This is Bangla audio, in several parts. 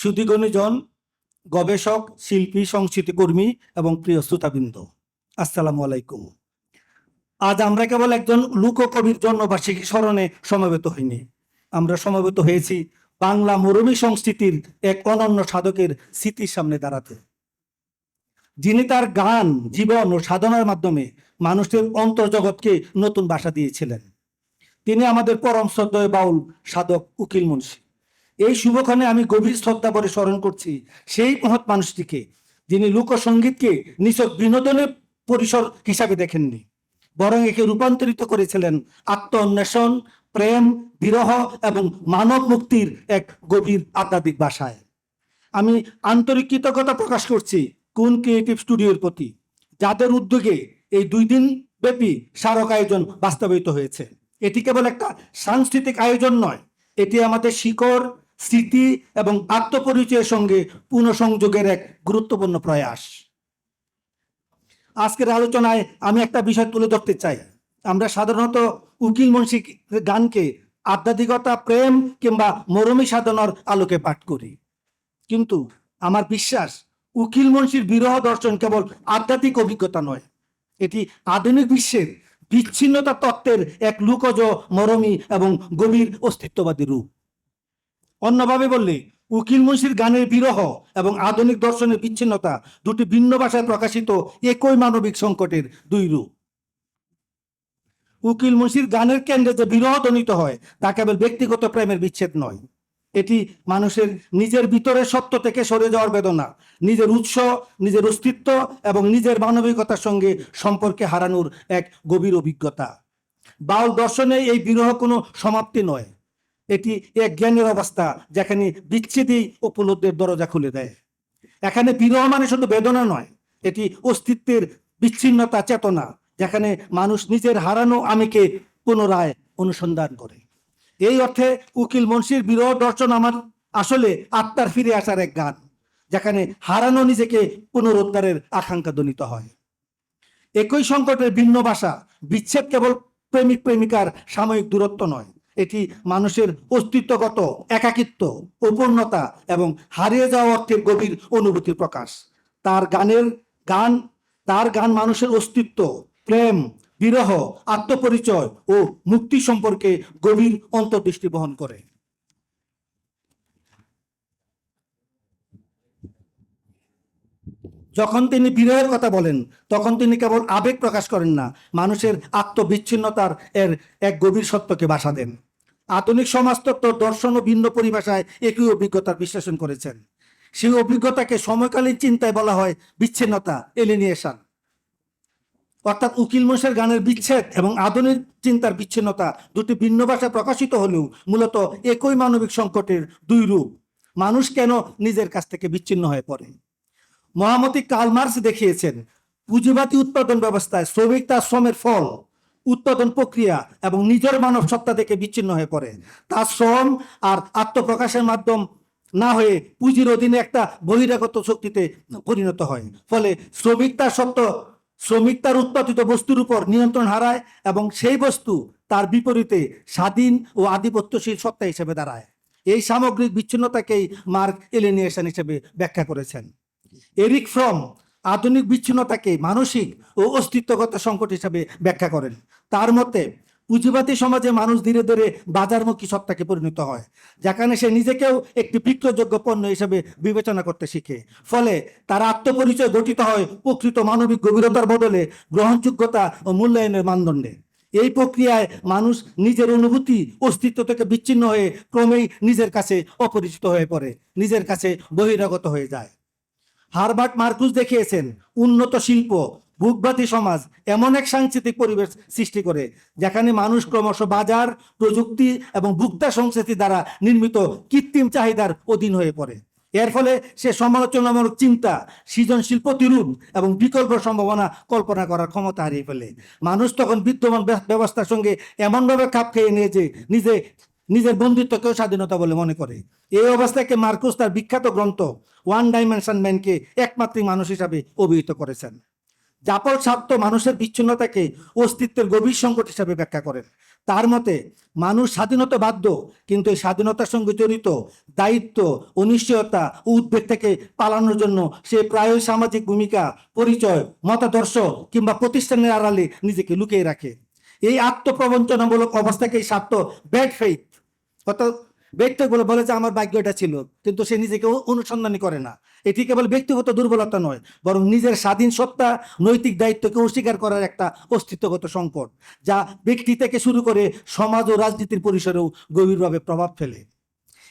সুধীগণজন, গবেষক, শিল্পী, সংস্কৃতিকর্মী এবং প্রিয় শ্রোতাবৃন্দ, আসসালামু আলাইকুম। আজ আমরা কেবল একজন লোককবির জন্মবার্ষিকী স্মরণে সমবেত হইনি, আমরা সমবেত হয়েছি বাংলা মরমী সংস্কৃতির এক অনন্য সাধকের স্মৃতির সামনে দাঁড়াতে, যিনি তার গান, জীবন ও সাধনার মাধ্যমে মানুষের অন্তর্জগৎকে নতুন বাসা দিয়েছিলেন। তিনি আমাদের পরম শ্রদ্ধেয় বাউল সাধক উকিল মুন্সী। এই শুভক্ষণে আমি গভীর শ্রদ্ধা ভরে স্মরণ করছি সেই মহৎ মানুষটিকে, যিনি লোকসঙ্গীতকে নিছক বিনোদনের পরিসর হিসাবে দেখেননি, বরং একে রূপান্তরিত করেছিলেন আত্ম অন্বেষণ, প্রেম, বিরহ এবং মানব মুক্তির এক গভীর আধ্যাত্মিক ভাষায়। আমি আন্তরিক কৃতজ্ঞতা প্রকাশ করছি কোন ক্রিয়েটিভ স্টুডিওর প্রতি, যাদের উদ্যোগে এই 2 দিন ব্যাপী স্মারক আয়োজন বাস্তবায়িত হয়েছে। এটি কেবল একটা সাংস্কৃতিক আয়োজন নয়, এটি আমাদের শিকড়, স্মৃতি এবং আত্মপরিচয়ের সঙ্গে পুনঃসংযোগের এক গুরুত্বপূর্ণ প্রয়াস। আজকের আলোচনায় আমি একটা বিষয় তুলে ধরতে চাই। আমরা সাধারণত উকিল মুন্সী গানকে আধ্যাত্মিকতা, প্রেম কিংবা মরমী সাধনার আলোকে পাঠ করি, কিন্তু আমার বিশ্বাস উকিল মুন্সীর বিরহ দর্শন কেবল আধ্যাত্মিক অভিজ্ঞতা নয়, এটি আধুনিক বিশ্বের বিচ্ছিন্নতা তত্ত্বের এক লুকজ, মরমী এবং গভীর অস্তিত্ববাদী রূপ। অন্যভাবে বললে, উকিল মুন্সীর গানের বিরহ এবং আধুনিক দর্শনের বিচ্ছিন্নতা দুটি ভিন্ন ভাষায় প্রকাশিত একই মানবিক সংকটের 2 রূপ। উকিল মুন্সীর গানের কেন্দ্রে যে বিরহ ধ্বনিত হয় তা কেবল ব্যক্তিগত প্রেমের বিচ্ছেদ নয়, এটি মানুষের নিজের ভিতরের সত্য থেকে সরে যাওয়ার বেদনা, নিজের উৎস, নিজের অস্তিত্ব এবং নিজের মানবিকতার সঙ্গে সম্পর্কে হারানোর এক গভীর অভিজ্ঞতা। বাউল দর্শনে এই বিরহ কোনো সমাপ্তি নয়, এটি এক জ্ঞানের অবস্থা যেখানে বিচ্ছেদই উপলব্ধির দরজা খুলে দেয়। এখানে বিরহ মানে শুধু বেদনা নয়, এটি অস্তিত্বের বিচ্ছিন্নতা, চেতনা, যেখানে মানুষ নিজের হারানো আমিকে পুনরায় অনুসন্ধান করে। এই অর্থে উকিল মুন্সীর বিরহ দর্শন আমার আসলে আত্মার ফিরে আসার এক গান, যেখানে হারানো নিজেকে পুনরুদ্ধারের আকাঙ্ক্ষা ধ্বনিত হয়। একই সংকটের ভিন্ন ভাষা। বিচ্ছেদ কেবল প্রেমিক প্রেমিকার সাময়িক দূরত্ব নয়, এটি মানুষের অস্তিত্বগত একাকিত্ব, অপূর্ণতা এবং হারিয়ে যাওয়া অর্থের গভীর অনুভূতির প্রকাশ। তার গান মানুষের অস্তিত্ব, প্রেম, বিরহ, আত্মপরিচয় ও মুক্তি সম্পর্কে গভীর অন্তর্দৃষ্টি বহন করে। যখন তিনি বিরহের কথা বলেন, তখন তিনি কেবল আবেগ প্রকাশ করেন না, মানুষের আত্মবিচ্ছিন্নতার এক গভীর সত্যকে ভাষা দেন। আধুনিক সমাজতত্ত্ব, দর্শন ও ভিন্ন পরিভাষায় একই অভিজ্ঞতার বিশ্লেষণ করেছেন। সেই অভিজ্ঞতাকে সময়কালীন চিন্তায় বলা হয় বিচ্ছিন্নতা, এলিনিয়েশন। অর্থাৎ উকিল মুন্সীর গানের বিচ্ছেদ এবং আধুনিক চিন্তার বিচ্ছিন্নতা দুটি ভিন্ন ভাষায় প্রকাশিত হলেও মূলত একই মানবিক সংকটের 2 রূপ। মানুষ কেন নিজের কাছ থেকে বিচ্ছিন্ন হয়ে পড়ে? মহামতি কার্ল মার্কস দেখিয়েছেন, পুঁজিবাদী উৎপাদন ব্যবস্থায় শ্রমিক তার শ্রমের ফল, উৎপাদন প্রক্রিয়া এবং নিজের মানব সত্তা থেকে বিচ্ছিন্ন হয়ে পড়ে। তার শ্রম আর আত্মপ্রকাশের মাধ্যম না হয়ে পুঁজির অধীনে একটা বহিরাগত শক্তিতে পরিণত হয়। ফলে শ্রমিক তার উৎপাদিত বস্তুর উপর নিয়ন্ত্রণ হারায় এবং সেই বস্তু তার বিপরীতে স্বাধীন ও আধিপত্যশীল সত্তা হিসেবে দাঁড়ায়। এই সামগ্রিক বিচ্ছিন্নতাকেই মার্ক এলিনিয়েশন হিসেবে ব্যাখ্যা করেছেন। এরিক ফ্রম আধুনিক বিচ্ছিন্নতাকে মানসিক ও অস্তিত্বগত সংকট হিসেবে ব্যাখ্যা করেন। তার মতে, পুঁজিবাদী সমাজে মানুষ ধীরে ধীরে বাজারমুখী সত্তাকে পরিণত হয়, যেখানে সে নিজেকেও একটি বিক্রয়যোগ্য পণ্য হিসেবে বিবেচনা করতে শিখে। ফলে তার আত্মপরিচয় গঠিত হয় প্রকৃত মানবিক গভীরতার বদলে গ্রহণযোগ্যতা ও মূল্যায়নের মানদণ্ডে। এই প্রক্রিয়ায় মানুষ নিজের অনুভূতি, অস্তিত্ব থেকে বিচ্ছিন্ন হয়ে ক্রমেই নিজের কাছে অপরিচিত হয়ে পড়ে, নিজের কাছে বহিরাগত হয়ে যায়। হারবার্ট মার্কুস দেখিয়েছেন, উন্নত শিল্প, ভোগবাদী সমাজ এমন এক সাংস্কৃতিক পরিবেশ সৃষ্টি করে যেখানে মানুষ ক্রমশ বাজার, প্রযুক্তি এবং ভোক্তা সংস্কৃতি দ্বারা নির্মিত কৃত্রিম চাহিদার অধীন হয়ে পড়ে। এর ফলে সে সমালোচনামূলক চিন্তা, সৃজনশীল প্রতিরূপ এবং বিকল্প সম্ভাবনা কল্পনা করার ক্ষমতা হারিয়ে ফেলে। মানুষ তখন বিদ্যমান ব্যবস্থার সঙ্গে এমনভাবে খাপ খেয়ে নিয়ে যে নিজের বন্ধুত্বকেও স্বাধীনতা বলে মনে করে। এই অবস্থাকে মার্কুস তার বিখ্যাত গ্রন্থ ওয়ান ডাইমেনশন ম্যানকে একমাত্রিক মানুষ হিসাবে অভিহিত করেছেন। জাপল সার্ত্র মানুষের বিচ্ছিন্নতাকে অস্তিত্বের গভীর সংকট হিসাবে ব্যাখ্যা করেন। তার মতে মানুষ স্বাধীনতা বাধ্য, কিন্তু এই স্বাধীনতার সঙ্গে জড়িত দায়িত্ব, অনিশ্চয়তা ও উদ্বেগ থেকে পালানোর জন্য সে প্রায়ই সামাজিক ভূমিকা, পরিচয়, মতাদর্শ কিংবা প্রতিষ্ঠানের আড়ালে নিজেকে লুকিয়ে রাখে। এই আত্মপ্রবঞ্চনামূলক অবস্থাকে স্বার্থ ব্যাড ফেইথ, অর্থাৎ ব্যক্তিগুলো বলে যে আমার ভাগ্যটা ছিল, কিন্তু সে নিজেকে অনুসন্ধানী করে না। এটি কেবল ব্যক্তিগত দুর্বলতা নয়, বরং নিজের স্বাধীন সত্তা, নৈতিক দায়িত্বকে অস্বীকার করার একটা অস্তিত্বগত সংকট, যা ব্যক্তি থেকে শুরু করে সমাজ ও রাজনীতির পরিসরেও গভীরভাবে প্রভাব ফেলে।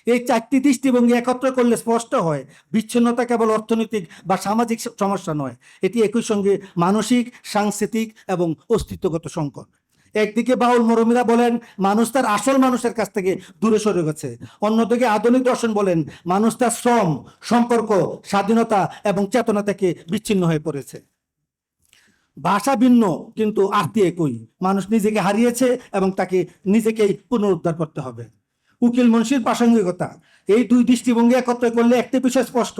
এই চারটি দৃষ্টিভঙ্গি একত্র করলে স্পষ্ট হয়, বিচ্ছিন্নতা কেবল অর্থনৈতিক বা সামাজিক সমস্যা নয়, এটি একই সঙ্গে মানসিক, সাংস্কৃতিক এবং অস্তিত্বগত সংকট। একদিকে বাউল মরমীরা বলেন মানুষ তার আসল মানুষের কাছ থেকে দূরে সরে গেছে, অন্যদিকে আধুনিক দর্শন বলেন মানুষ তার শ্রম, সম্পর্ক, স্বাধীনতা এবং চেতনা থেকে বিচ্ছিন্ন হয়ে পড়েছে। ভাষা ভিন্ন কিন্তু আত্মী একই, মানুষ নিজেকে হারিয়েছে এবং তাকে নিজেকেই পুনরুদ্ধার করতে হবে। উকিল মুন্সির প্রাসঙ্গিকতা, এই দুই দৃষ্টিভঙ্গি একত্র করলে একটি বিষয় স্পষ্ট,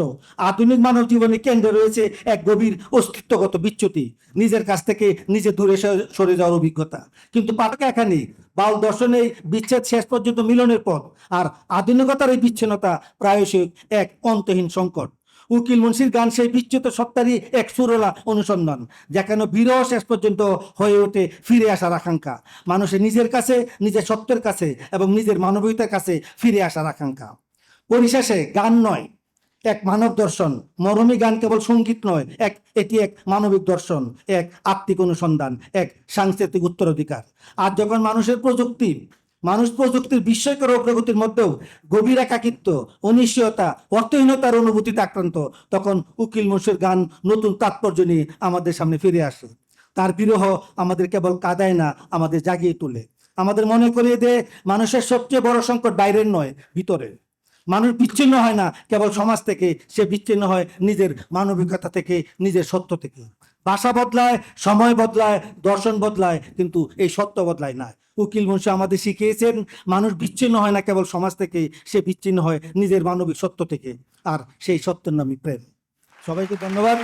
আধুনিক মানব জীবনে কেন্দ্রে রয়েছে এক গভীর অস্তিত্বগত বিচ্যুতি, নিজের কাছ থেকে নিজে দূরে সরে যাওয়ার অভিজ্ঞতা। কিন্তু পাঠক এখানে বাউল দর্শনে বিচ্ছেদ শেষ পর্যন্ত মিলনের পথ, আর আধুনিকতার এই বিচ্ছিন্নতা প্রায়শই এক অন্তহীন সংকট। উকিল মুন্সির গান সেই বিচ্যুত সত্তারই এক সুরলা অনুসন্ধান, যেখানে বিরহ শেষ পর্যন্ত হয়ে ওঠে ফিরে আসার আকাঙ্ক্ষা, মানুষের নিজের কাছে, নিজের সত্যের কাছে এবং নিজের মানবিকতার কাছে ফিরে আসার আকাঙ্ক্ষা। পরিশেষে গান নয়, এক মানব দর্শন। মরমী গান কেবল সঙ্গীত নয়, এটি এক মানবিক দর্শন, এক আত্মিক অনুসন্ধান, এক সাংস্কৃতিক উত্তরাধিকার। আর যখন মানুষ প্রযুক্তির বিস্ময়কর অগ্রগতির মধ্যেও গভীর একাকিত্ব, অনিশ্চয়তা, অর্থহীনতার অনুভূতিতে আক্রান্ত, তখন উকিল মুন্সির গান নতুন তাৎপর্য নিয়ে আমাদের সামনে ফিরে আসে। তার বিরহ আমাদের কেবল কাঁদায় না, আমাদের জাগিয়ে তোলে, আমাদের মনে করিয়ে দেয় মানুষের সবচেয়ে বড় সংকট বাইরের নয়, ভিতরের। মানুষ বিচ্ছিন্ন হয় না কেবল সমাজ থেকে, সে বিচ্ছিন্ন হয় নিজের মানবিকতা থেকে, নিজের সত্য থেকে। ভাষা বদলায়, সময় বদলায়, দর্শন বদলায়, কিন্তু এই সত্য বদলায় না। উকিল মুন্সি আমাদের শিখিয়েছেন মানুষ বিচ্ছিন্ন হয় না কেবল সমাজ থেকে, সে বিচ্ছিন্ন হয় নিজের মানবিক সত্য থেকে, আর সেই সত্যের নামই প্রেম। সবাইকে ধন্যবাদ।